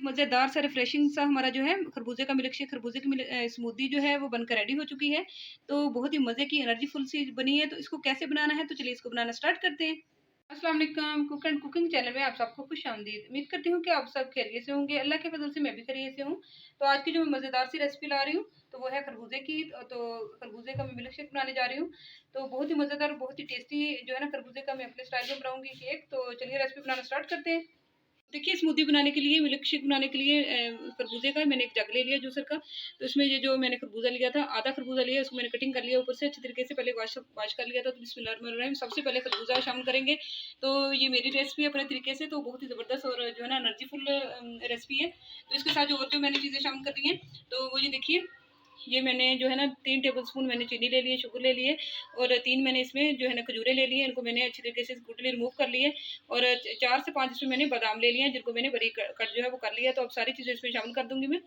मज़ेदार सा रिफ्रेशिंग सा हमारा जो है खरबूजे का मिल्क शेक, खरबूजे की स्मूदी जो है वो बनकर रेडी हो चुकी है। तो बहुत ही मज़े की एनर्जीफुल सी बनी है। तो इसको कैसे बनाना है, तो चलिए इसको बनाना स्टार्ट करते हैं। अस्सलाम वालेकुम, कुक एंड कुकिंग चैनल में आप सबको खुशामदीद। उम्मीद करती हूँ कि आप सब खैरियत से होंगे। अल्लाह के फजल से मैं भी खैरियत से हूँ। तो आज की जो मैं मज़ेदार सी रेसिपी ला रही हूँ तो वो है खरबूजे की। तो खरबूजे का मैं मिल्क शेक बनाने जा रही हूँ। तो बहुत ही मज़ेदार, बहुत ही टेस्टी जो है ना खरबूजे का मैं अपने स्टाइल में बनाऊँगी केक। तो चलिए रेसिपी बनाना स्टार्ट करते हैं। देखिए स्मूदी बनाने के लिए, मिल्क शेक बनाने के लिए खरबूजे का मैंने एक जग ले लिया जूसर का। तो इसमें ये जो मैंने खरबूजा लिया था, आधा खरबूजा लिया, उसको मैंने कटिंग कर लिया ऊपर से अच्छी तरीके से, पहले वॉश कर लिया था। तो बिस्मिल्लाहिर्रहमानिर्रहीम, सबसे पहले खरबूजा शामिल करेंगे। तो ये मेरी रेसिपी अपने तरीके से तो बहुत ही ज़बरदस्त और जो है ना एनर्जीफुल रेसिपी है। तो इसके साथ जो और जो मैंने चीज़ें शामिल कर दी हैं, तो वो ये देखिए, ये मैंने जो है ना 3 टेबलस्पून मैंने चीनी ले ली है, शुगर ले लिए, और 3 मैंने इसमें जो है ना खजूरें ले ली हैं। इनको मैंने अच्छी तरीके से टोटली रिमूव कर लिए, और 4 से 5 इसमें मैंने बादाम ले लिए हैं, जिनको मैंने बारीक कट जो है वो कर लिया। तो अब सारी चीज़ें इसमें शामिल कर दूँगी मैं।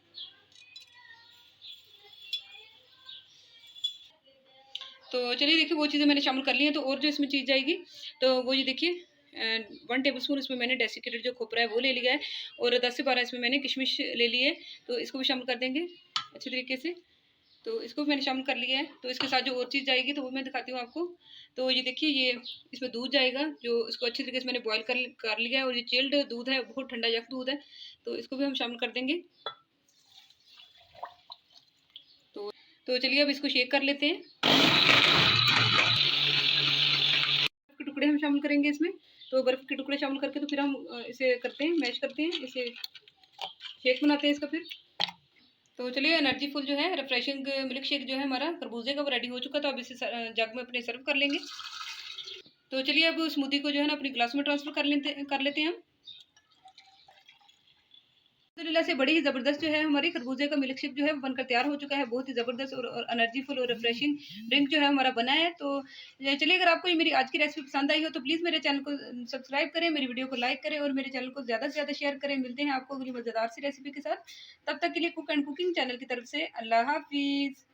तो चलिए देखिए, वो चीज़ें मैंने शामिल कर ली हैं। तो और जो इसमें चीज़ जाएगी, तो वो ये देखिए 1 टेबलस्पून इसमें मैंने डेसिकेटेड जो खोपरा है वो ले लिया है, और 10 से 12 इसमें मैंने किशमिश ले ली है। तो इसको भी शामिल कर देंगे अच्छी तरीके से। तो इसको भी मैंने शामिल कर लिया है। तो इसके साथ जो और चीज़ जाएगी तो वो मैं दिखाती हूँ आपको। तो ये देखिए, ये इसमें दूध जाएगा, जो इसको अच्छी तरीके से मैंने बॉयल कर लिया है, और ये चिल्ड दूध है, बहुत ठंडा यख दूध है। तो इसको भी हम शामिल कर देंगे। तो तो चलिए अब इसको शेक कर लेते हैं। बर्फ़ के टुकड़े हम शामिल करेंगे इसमें। तो बर्फ़ के टुकड़े शामिल करके तो फिर हम इसे करते हैं, मैश करते हैं, इसे शेक बनाते हैं इसका फिर। तो चलिए, एनर्जीफुल जो है रिफ्रेशिंग मिल्क शेक जो है हमारा खरबूजे का वो रेडी हो चुका। तो अब इसे जग में अपने सर्व कर लेंगे। तो चलिए अब स्मूदी को जो है ना अपनी ग्लास में ट्रांसफ़र कर लेते हैं हम। अल्हम्दुलिल्लाह से बड़ी ही ज़बरदस्त जो है हमारी खरबूजे का मिल्क शेक जो है वो बनकर तैयार हो चुका है। बहुत ही ज़बरदस्त और एनर्जीफुल और रिफ्रेशिंग ड्रिंक जो है हमारा बना है। तो चलिए, अगर आपको ये मेरी आज की रेसिपी पसंद आई हो तो प्लीज़ मेरे चैनल को सब्सक्राइब करें, मेरी वीडियो को लाइक करें, और मेरे चैनल को ज़्यादा से ज़्यादा शेयर करें। मिलते हैं आपको अगली मज़ेदार सी रेसिपी के साथ। तब तक के लिए कुक एंड कुकिंग चैनल की तरफ से अल्लाह हाफ़िज़।